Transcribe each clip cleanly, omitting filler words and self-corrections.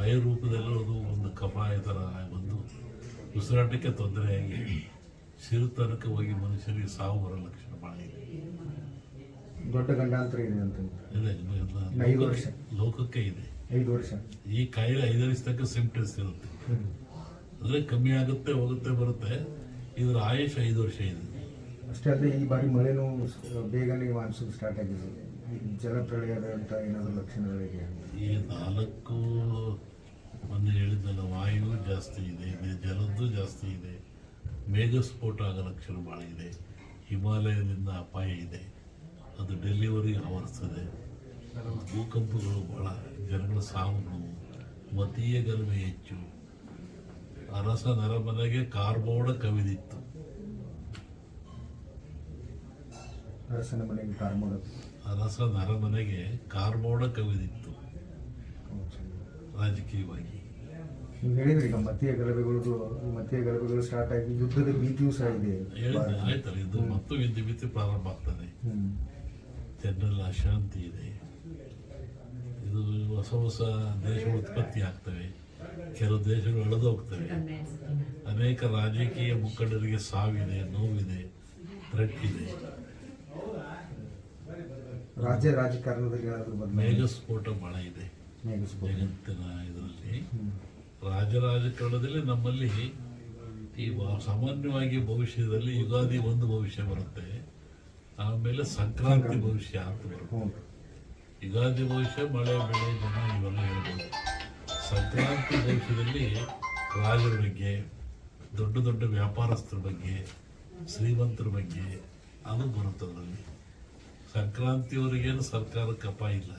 ವಾಯು ರೂಪದಲ್ಲಿರೋದು ಒಂದು ಕಫಾಯ ಥರ ಒಂದು ಉಸಿರಾಟಕ್ಕೆ ತೊಂದರೆಯಾಗಿ ಸಿರುತನಕ್ಕೆ ಹೋಗಿ ಮನುಷ್ಯರಿಗೆ ಸಾವು ಬರೋ ಲಕ್ಷಣ ಭಾಳ ಇದೆ. ದೊಡ್ಡ ಗಂಡಾಂತರ ಇದೆ ಅಂತ ಇದೆ 5 ವರ್ಷ ಲೋಕಕ್ಕೆ ಇದೆ. 5 ವರ್ಷ ಈ ಕಾಯಿಲೆ 5 ವರ್ಷ ತನಕ ಸಿಂಪ್ಟಮ್ಸ್ ಇರುತ್ತೆ. ಅಂದರೆ ಕಮ್ಮಿ ಆಗುತ್ತೆ, ಹೋಗುತ್ತೆ, ಬರುತ್ತೆ. ಇದರ ಆಯುಷ್ 5 ವರ್ಷ ಇದೆ. ಅಷ್ಟೇ ಅಲ್ಲದೆ ಈ ಬಾರಿ ಮಳೆನೂ ಬೇಗನೆ ಮಾನ್ಸೂನ್ ಸ್ಟಾರ್ಟ್ ಆಗಿದೆ. ಜಲಪ್ರಳಯದ ಅಂತ ಏನಾದರೂ ಲಕ್ಷಣಗಳಿದೆ? ಈ 4 ಮೊನ್ನೆ ಹೇಳಿದ್ದಲ್ಲ, ವಾಯು ಜಾಸ್ತಿ ಇದೆ, ಜಲದ್ದು ಜಾಸ್ತಿ ಇದೆ, ಮೇಘಸ್ಫೋಟ ಆಗೋ ಲಕ್ಷಣ ಭಾಳ ಇದೆ, ಹಿಮಾಲಯದಿಂದ ಅಪಾಯ ಇದೆ, ಅದು ಡೆಲ್ಲಿವರೆಗೆ ಆವರಿಸ್ತದೆ, ಭೂಕಂಪಗಳು ಭಾಳ, ಜನಗಳ ಸಾವುಗಳು, ಮತೀಯ ಗಲಭೆ ಹೆಚ್ಚು, ಅರಸ ನರಮನೆಗೆ ಕಾರ್ಬೋಡ ಕವಿದಿತ್ತು. ಅರಸನ ಮನೆಗೆ ಕಾರ್ಮೋಡ, ಅರಸ ನರಮನೆಗೆ ಕಾರ್ಬೋಡ ಕವಿದಿತ್ತು ರಾಜಕೀಯವಾಗಿ. ನೀವು ಹೇಳಿದ್ರಿ ಈಗ ಮತೀಯ ಗಲಭೆಗಳು ಸ್ಟಾರ್ಟ್ ಆಗಿ ಯುದ್ಧದ ಭೀತಿಯೂ ಸಹ ಇದೆ. ಹೇಳಿದ್ರೆ ಆಯ್ತಲ್ಲ, ಇದು ಮತ್ತು ವಿದ್ಯುತ್ ಪ್ರಾರಂಭ ಆಗ್ತದೆ. ಜನರಲ್ಲಿ ಅಶಾಂತಿ ಇದೆ. ಇದು ಹೊಸ ಹೊಸ ದೇಶಗಳು ಉತ್ಪತ್ತಿ ಆಗ್ತವೆ, ಕೆಲವು ದೇಶಗಳು ಎಳೆದು ಹೋಗ್ತವೆ. ಅನೇಕ ರಾಜಕೀಯ ಮುಖಂಡರಿಗೆ ಸಾವಿದೆ, ನೋವಿದೆ, ಥ್ರೆಟ್ ಇದೆ. ರಾಜಕಾರಣದಲ್ಲಿ ಮೇಘಸ್ಫೋಟ ಬಹಳ ಇದೆ ಜಗತ್ತಿನ ಇದರಲ್ಲಿ. ರಾಜಕಾರಣದಲ್ಲಿ ನಮ್ಮಲ್ಲಿ ಈ ಸಾಮಾನ್ಯವಾಗಿ ಭವಿಷ್ಯದಲ್ಲಿ ಯುಗಾದಿ ಒಂದು ಭವಿಷ್ಯ ಬರುತ್ತೆ, ಆಮೇಲೆ ಸಂಕ್ರಾಂತಿ ಭವಿಷ್ಯ ಅಂತ ಬರುತ್ತೆ. ಯುಗಾದಿ ಭವಿಷ್ಯ ಮಳೆ ಬೆಳೆ ಜನ ಇವೆಲ್ಲ ಹೇಳ್ಬೋದು. ಸಂಕ್ರಾಂತಿ ಭವಿಷ್ಯದಲ್ಲಿ ರಾಜರ ಬಗ್ಗೆ, ದೊಡ್ಡ ದೊಡ್ಡ ವ್ಯಾಪಾರಸ್ಥರ ಬಗ್ಗೆ, ಶ್ರೀಮಂತರ ಬಗ್ಗೆ ಅದು ಬರುತ್ತೆ ಅದರಲ್ಲಿ. ಸಂಕ್ರಾಂತಿಯವರಿಗೇನು ಸರ್ಕಾರಕ್ಕೆ ಅಪಾಯ ಇಲ್ಲ,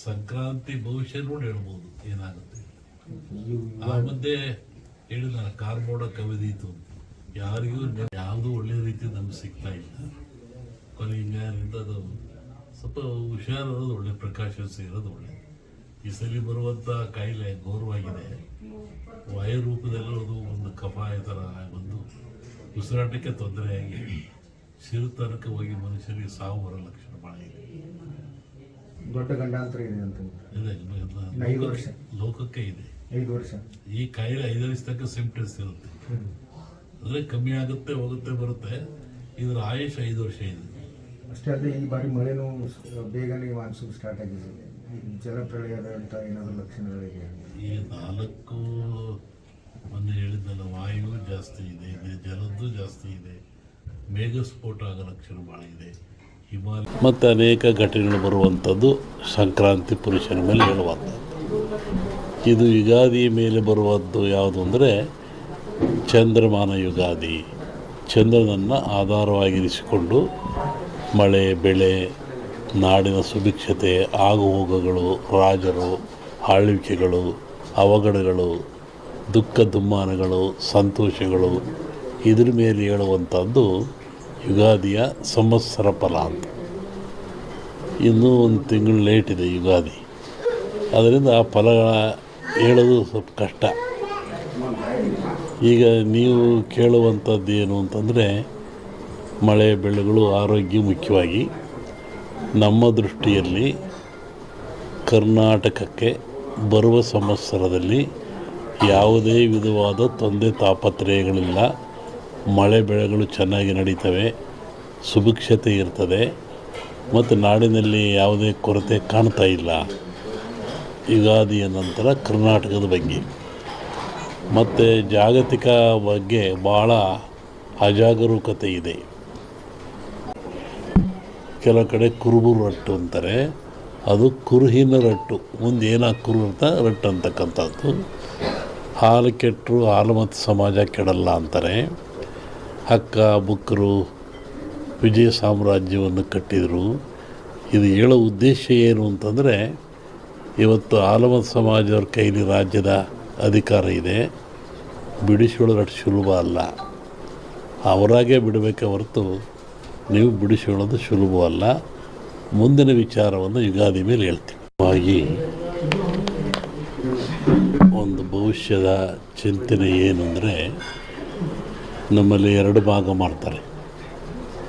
ಸಂಕ್ರಾಂತಿ ಭವಿಷ್ಯ ನೋಡಿ ಹೇಳ್ಬೋದು ಏನಾಗುತ್ತೆ. ಆ ಮಧ್ಯೆ ಹೇಳಿದ ಕಾರ್ಬೋಡ ಕವಿದೀತು, ಯಾರಿಗೂ ಯಾವುದೂ ಒಳ್ಳೆ ರೀತಿ ನಮ್ಗೆ ಸಿಗ್ತಾ ಇಲ್ಲ. ಕೊನೆಯಿಂದ ಅದು ಸ್ವಲ್ಪ ಹುಷಾರಿರೋದು ಒಳ್ಳೆ, ಪ್ರಿಕಾಷನ್ಸ್ ಇರೋದು ಒಳ್ಳೆ. ಈ ಸಲ ಬರುವಂಥ ಕಾಯಿಲೆ ಘೋರವಾಗಿದೆ. ವಾಯು ರೂಪದಲ್ಲಿರೋದು ಒಂದು ಕಫಾಯ ಥರ ಒಂದು ಉಸಿರಾಟಕ್ಕೆ ತೊಂದರೆಯಾಗಿ ಸಿರುತನಕ್ಕೆ ಹೋಗಿ ಮನುಷ್ಯರಿಗೆ ಸಾವು ಬರೋ ಲಕ್ಷಣ ಭಾಳ ಇದೆ. ದೊಡ್ಡ ಗಂಡಾಂತರ ಇದೆ ಅಂತ ಇದೆ 5 ವರ್ಷ ಲೋಕಕ್ಕೆ ಇದೆ. 5 ವರ್ಷ ಈ ಕಾಯಿಲೆ 5 ವರ್ಷ ತನಕ ಸಿಂಪ್ಟಮ್ಸ್ ಇರುತ್ತೆ. ಅಂದರೆ ಕಮ್ಮಿ ಆಗುತ್ತೆ, ಹೋಗುತ್ತೆ, ಬರುತ್ತೆ. ಇದರ ಆಯುಷ್ 5 ವರ್ಷ ಇದೆ. ಅಷ್ಟೇ ಅಲ್ಲದೆ ಈ ಬಾರಿ ಮಳೆನೂ ಬೇಗನೆ ಮಾನ್ಸೂನ್ ಸ್ಟಾರ್ಟ್ ಆಗಿದೆ. ಜಲಪ್ರಳಯದ ಅಂತ ಏನಾದರೂ ಲಕ್ಷಣಗಳಿದೆ? ಈ 4 ಮೊನ್ನೆ ಹೇಳಿದ್ದಲ್ಲ, ವಾಯು ಜಾಸ್ತಿ ಇದೆ, ಜಲದ್ದು ಜಾಸ್ತಿ ಇದೆ, ಮೇಘಸ್ಫೋಟ ಆಗೋ ಲಕ್ಷಣ ಭಾಳ ಇದೆ, ಹಿಮಾಲಯ ಮತ್ತು ಅನೇಕ ಘಟನೆಗಳು ಬರುವಂಥದ್ದು ಸಂಕ್ರಾಂತಿ ಪುರುಷನ ಮೇಲೆ ಹೇಳುವಂಥದ್ದು. ಇದು ಯುಗಾದಿ ಮೇಲೆ ಬರುವಂಥದ್ದು ಯಾವುದು ಅಂದರೆ ಚಂದ್ರಮಾನ ಯುಗಾದಿ. ಚಂದ್ರನನ್ನು ಆಧಾರವಾಗಿರಿಸಿಕೊಂಡು ಮಳೆ ಬೆಳೆ, ನಾಡಿನ ಸುಭಿಕ್ಷತೆ, ಆಗುಹೋಗುಗಳು, ರಾಜರು, ಆಳ್ವಿಕೆಗಳು, ಅವಘಡಗಳು, ದುಃಖ ದುಮ್ಮಾನಗಳು, ಸಂತೋಷಗಳು, ಇದ್ರ ಮೇಲೆ ಹೇಳುವಂಥದ್ದು ಯುಗಾದಿಯ ಸಂವತ್ಸರ ಫಲ ಅಂತ. ಇನ್ನೂ ಒಂದು ತಿಂಗಳು ಲೇಟ್ ಇದೆ ಯುಗಾದಿ, ಅದರಿಂದ ಆ ಫಲ ಹೇಳೋದು ಸ್ವಲ್ಪ ಕಷ್ಟ. ಈಗ ನೀವು ಕೇಳುವಂಥದ್ದು ಏನು ಅಂತಂದರೆ, ಮಳೆ ಬೆಳೆಗಳು, ಆರೋಗ್ಯ ಮುಖ್ಯವಾಗಿ. ನಮ್ಮ ದೃಷ್ಟಿಯಲ್ಲಿ ಕರ್ನಾಟಕಕ್ಕೆ ಬರುವ ಸಂವತ್ಸರದಲ್ಲಿ ಯಾವುದೇ ವಿಧವಾದ ತೊಂದರೆ ತಾಪತ್ರಯಗಳಿಲ್ಲ. ಮಳೆ ಬೆಳೆಗಳು ಚೆನ್ನಾಗಿ ನಡೀತವೆ, ಸುಭಿಕ್ಷತೆ ಇರ್ತದೆ ಮತ್ತು ನಾಡಿನಲ್ಲಿ ಯಾವುದೇ ಕೊರತೆ ಕಾಣ್ತಾ ಇಲ್ಲ. ಯುಗಾದಿಯ ನಂತರ ಕರ್ನಾಟಕದ ಬಗ್ಗೆ ಮತ್ತು ಜಾಗತಿಕ ಬಗ್ಗೆ ಭಾಳ ಅಜಾಗರೂಕತೆ ಇದೆ. ಕೆಲವು ಕಡೆ ಕುರುಬು ರಟ್ಟು ಅಂತಾರೆ, ಅದು ಕುರುಹಿನ ರಟ್ಟು, ಮುಂದೆ ಏನಾಗಿ ಕುರು ಅಂತ ರಟ್ಟು ಅಂತಕ್ಕಂಥದ್ದು. ಹಾಲು ಕೆಟ್ಟರು ಹಾಲು ಮತ್ತು ಸಮಾಜ ಕೆಡಲ್ಲ ಅಂತಾರೆ. ಹಕ್ಕ ಬುಕ್ಕರು ವಿಜಯ ಸಾಮ್ರಾಜ್ಯವನ್ನು ಕಟ್ಟಿದರು. ಇದು ಹೇಳೋ ಉದ್ದೇಶ ಏನು ಅಂತಂದರೆ, ಇವತ್ತು ಆಲಮತ್ ಸಮಾಜದವ್ರ ಕೈಲಿ ರಾಜ್ಯದ ಅಧಿಕಾರ ಇದೆ, ಬಿಡಿಸಿಕೊಳ್ಳೋದು ಸುಲಭ ಅಲ್ಲ. ಅವರಾಗೇ ಬಿಡಬೇಕೆ ಹೊರತು ನೀವು ಬಿಡಿಸಿಕೊಳ್ಳೋದು ಸುಲಭವಲ್ಲ. ಮುಂದಿನ ವಿಚಾರವನ್ನು ಯುಗಾದಿ ಮೇಲೆ ಹೇಳ್ತೀವಿ. ಹಾಗಾಗಿ ಒಂದು ಭವಿಷ್ಯದ ಚಿಂತನೆ ಏನು ಅಂದರೆ, ನಮ್ಮಲ್ಲಿ 2 ಭಾಗ ಮಾಡ್ತಾರೆ.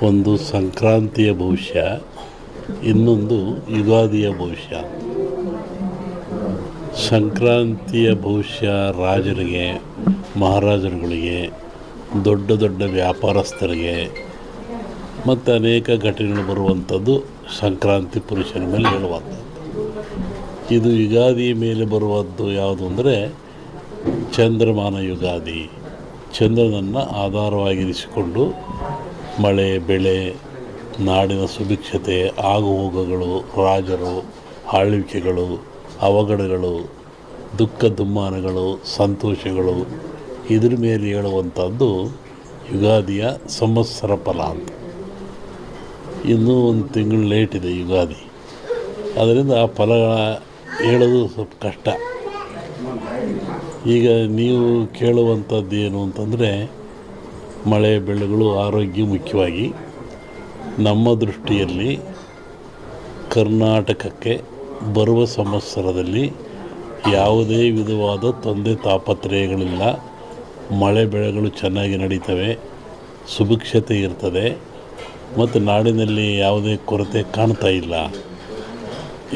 ಒಂದು ಸಂಕ್ರಾಂತಿಯ ಭವಿಷ್ಯ, ಇನ್ನೊಂದು ಯುಗಾದಿಯ ಭವಿಷ್ಯ. ಸಂಕ್ರಾಂತಿಯ ಭವಿಷ್ಯ ರಾಜರಿಗೆ, ಮಹಾರಾಜರುಗಳಿಗೆ, ದೊಡ್ಡ ದೊಡ್ಡ ವ್ಯಾಪಾರಸ್ಥರಿಗೆ ಮತ್ತು ಅನೇಕ ಘಟನೆಗಳು ಬರುವಂಥದ್ದು ಸಂಕ್ರಾಂತಿ ಪುರುಷನ ಮೇಲೆ ಹೇಳುವಂಥದ್ದು. ಇದು ಯುಗಾದಿಯ ಮೇಲೆ ಬರುವಂಥದ್ದು ಯಾವುದು ಅಂದರೆ ಚಂದ್ರಮಾನ ಯುಗಾದಿ. ಚಂದ್ರನನ್ನು ಆಧಾರವಾಗಿರಿಸಿಕೊಂಡು ಮಳೆ, ಬೆಳೆ, ನಾಡಿನ ಸುಭಿಕ್ಷತೆ, ಆಗುಹೋಗುಗಳು, ರಾಜರು, ಆಳ್ವಿಕೆಗಳು, ಅವಘಡಗಳು, ದುಃಖ ದುಮ್ಮಾನಗಳು, ಸಂತೋಷಗಳು, ಇದ್ರ ಮೇಲೆ ಹೇಳುವಂಥದ್ದು ಯುಗಾದಿಯ ಸಂವತ್ಸರ ಫಲ ಅಂತ. ಇನ್ನೂ ಒಂದು ತಿಂಗಳು ಲೇಟ್ ಇದೆ ಯುಗಾದಿ. ಅದರಿಂದ ಆ ಫಲಗಳ ಹೇಳೋದು ಸ್ವಲ್ಪ ಕಷ್ಟ. ಈಗ ನೀವು ಕೇಳುವಂಥದ್ದು ಏನು ಅಂತಂದರೆ ಮಳೆ, ಬೆಳೆಗಳು, ಆರೋಗ್ಯ ಮುಖ್ಯವಾಗಿ. ನಮ್ಮ ದೃಷ್ಟಿಯಲ್ಲಿ ಕರ್ನಾಟಕಕ್ಕೆ ಬರುವ ಸಂವತ್ಸರದಲ್ಲಿ ಯಾವುದೇ ವಿಧವಾದ ತೊಂದರೆ ತಾಪತ್ರಯಗಳಿಲ್ಲ. ಮಳೆ ಬೆಳೆಗಳು ಚೆನ್ನಾಗಿ ನಡೀತವೆ, ಸುಭಿಕ್ಷತೆ ಇರ್ತದೆ ಮತ್ತು ನಾಡಿನಲ್ಲಿ ಯಾವುದೇ ಕೊರತೆ ಕಾಣ್ತಾ ಇಲ್ಲ.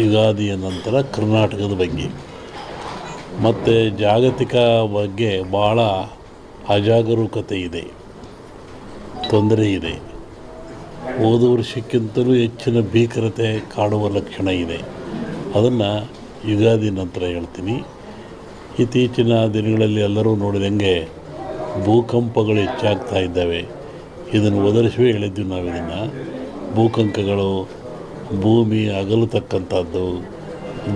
ಯುಗಾದಿಯ ನಂತರ ಕರ್ನಾಟಕದ ಬಗ್ಗೆ ಮತ್ತು ಜಾಗತಿಕ ಬಗ್ಗೆ ಭಾಳ ಅಜಾಗರೂಕತೆ ಇದೆ, ತೊಂದರೆ ಇದೆ. ಹೋದ ವರ್ಷಕ್ಕಿಂತಲೂ ಹೆಚ್ಚಿನ ಭೀಕರತೆ ಕಾಡುವ ಲಕ್ಷಣ ಇದೆ. ಅದನ್ನು ಯುಗಾದಿ ನಂತರ ಹೇಳ್ತೀನಿ. ಇತ್ತೀಚಿನ ದಿನಗಳಲ್ಲಿ ಎಲ್ಲರೂ ನೋಡಿದಂಗೆ ಭೂಕಂಪಗಳು ಹೆಚ್ಚಾಗ್ತಾ ಇದ್ದಾವೆ. ಇದನ್ನು ಒದರಿಸುವೆ ಹೇಳಿದ್ವಿ ನಾವು. ಇದನ್ನು ಭೂಕಂಪಗಳು, ಭೂಮಿ ಅಗಲತಕ್ಕಂಥದ್ದು,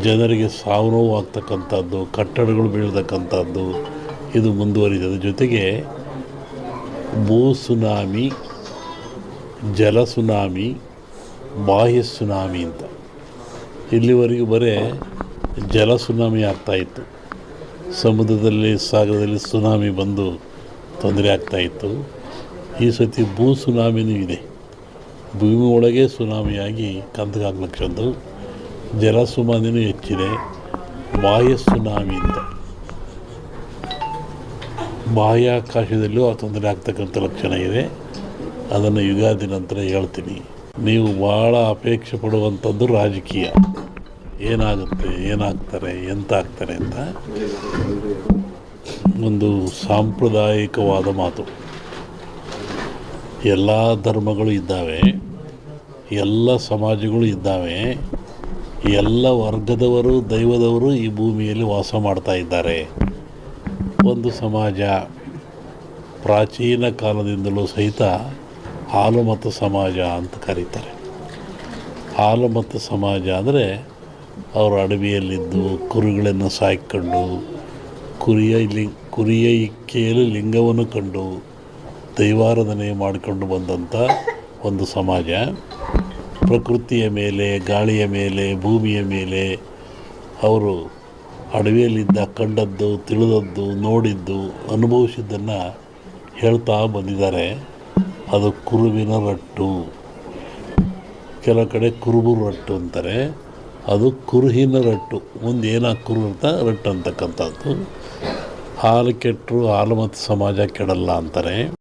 ಜನರಿಗೆ ಸಾವು ನೋವು ಆಗ್ತಕ್ಕಂಥದ್ದು, ಕಟ್ಟಡಗಳು ಬೀಳ್ತಕ್ಕಂಥದ್ದು ಇದು ಮುಂದುವರಿದ ಜೊತೆಗೆ ಭೂ ಸುನಾಮಿ, ಜಲ ಸುನಾಮಿ, ಬಾಹ್ಯ ಸುನಾಮಿ ಅಂತ ಇಲ್ಲಿವರೆಗೂ ಬರೀ ಜಲ ಸುನಾಮಿ ಆಗ್ತಾಯಿತ್ತು. ಸಮುದ್ರದಲ್ಲಿ, ಸಾಗರದಲ್ಲಿ ಸುನಾಮಿ ಬಂದು ತೊಂದರೆ ಆಗ್ತಾಯಿತ್ತು. ಈ ಸತಿ ಭೂ ಸುನಾಮಿನೂ ಇದೆ. ಭೂಮಿ ಒಳಗೆ ಸುನಾಮಿಯಾಗಿ ಕಂದಗಾಗ್ಲಕ್ಷದ್ದು. ಜಲ ಸುನಾಮಿನೂ ಹೆಚ್ಚಿದೆ. ಬಾಹ್ಯ ಸುನಾಮಿ ಅಂತ ಬಾಹ್ಯಾಕಾಶದಲ್ಲೂ ಆ ತೊಂದರೆ ಆಗ್ತಕ್ಕಂಥ ಲಕ್ಷಣ ಇದೆ. ಅದನ್ನು ಯುಗಾದಿ ನಂತರ ಹೇಳ್ತೀನಿ. ನೀವು ಭಾಳ ಅಪೇಕ್ಷೆ ಪಡುವಂಥದ್ದು ರಾಜಕೀಯ. ಏನಾಗುತ್ತೆ, ಏನಾಗ್ತಾರೆ, ಎಂತ ಆಗ್ತಾರೆ ಅಂತ ಒಂದು ಸಾಂಪ್ರದಾಯಿಕವಾದ ಮಾತು. ಎಲ್ಲ ಧರ್ಮಗಳು ಇದ್ದಾವೆ, ಎಲ್ಲ ಸಮಾಜಗಳು ಇದ್ದಾವೆ, ಎಲ್ಲ ವರ್ಗದವರು, ದೈವದವರು ಈ ಭೂಮಿಯಲ್ಲಿ ವಾಸ ಮಾಡ್ತಾ ಇದ್ದಾರೆ. ಒಂದು ಸಮಾಜ ಪ್ರಾಚೀನ ಕಾಲದಿಂದಲೂ ಸಹಿತ ಹಾಲುಮತ ಸಮಾಜ ಅಂತ ಕರೀತಾರೆ. ಹಾಲುಮತ ಸಮಾಜ ಅಂದರೆ ಅವರು ಅಡವಿಯಲ್ಲಿದ್ದು ಕುರಿಗಳನ್ನು ಸಾಕಿಕೊಂಡು ಕುರಿಯ ಇಕ್ಕೆಯಲ್ಲಿ ಲಿಂಗವನ್ನು ಕಂಡು ದೈವಾರಾಧನೆ ಮಾಡಿಕೊಂಡು ಬಂದಂಥ ಒಂದು ಸಮಾಜ. ಪ್ರಕೃತಿಯ ಮೇಲೆ, ಗಾಳಿಯ ಮೇಲೆ, ಭೂಮಿಯ ಮೇಲೆ ಅವರು ಅಡವಿಯಲ್ಲಿದ್ದ ಕಂಡದ್ದು, ತಿಳಿದದ್ದು, ನೋಡಿದ್ದು, ಅನುಭವಿಸಿದ್ದನ್ನು ಹೇಳ್ತಾ ಬಂದಿದ್ದಾರೆ. ಅದು ಕುರುವಿನ ರಟ್ಟು. ಕೆಲವು ಕಡೆ ಕುರುಬು ರಟ್ಟು ಅಂತಾರೆ. ಅದು ಕುರುಹಿನ ರಟ್ಟು. ಮುಂದೆ ಏನಾಗಿ ಕುರು ಅಂತ ರಟ್ಟು ಅಂತಕ್ಕಂಥದ್ದು. ಹಾಲು ಕೆಟ್ಟರು ಹಾಲು ಮತ್ತು ಸಮಾಜ ಕೆಡಲ್ಲ ಅಂತಾರೆ.